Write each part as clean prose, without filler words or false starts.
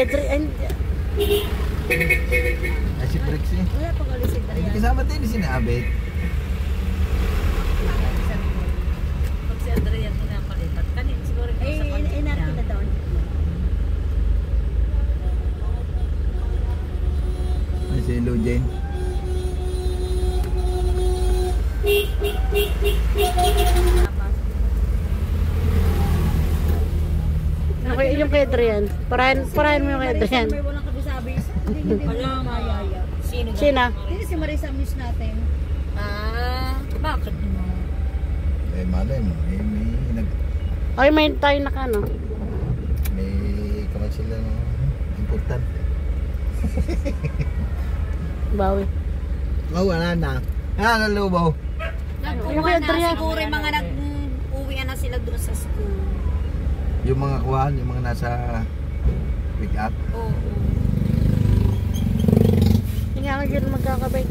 Adrian. Ay, si Brixie. Wala pang ulit si Hindi Adrian. kasama din si Abet. Pag si Adrian pinapalipat, kanin siguro sa pagkita. Natin na doon. Ay, si Lujen. Okay, yung kay Adrian. Parahin mo yung kay Adrian. May walang kabisabi. Hindi mo mayaya. Sino? Sino? Hindi si Marisa Miss natin. Bakit mo? Eh, malay mo. Okay, may tayo na ka, no? May kamay sila no? Importante. Bawi. Oh, wala na. Ah, nalubaw. Yung kay Nag-uwi na Adrian. siguro yung mga nag-uwi na sila doon sa school. Yung mga kuhan, yung mga nasa pick up. Oo. Hindi nga yun magkakabay.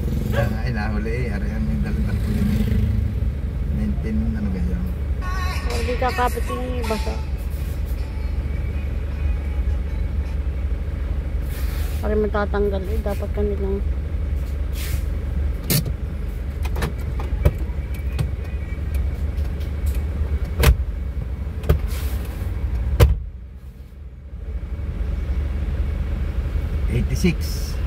Ay, nahuli eh. Arihan may dalang ko din eh. 19, ano ganyan. Hindi kakapit yung basa. Para matatanggal eh. Dapat kanilang $86.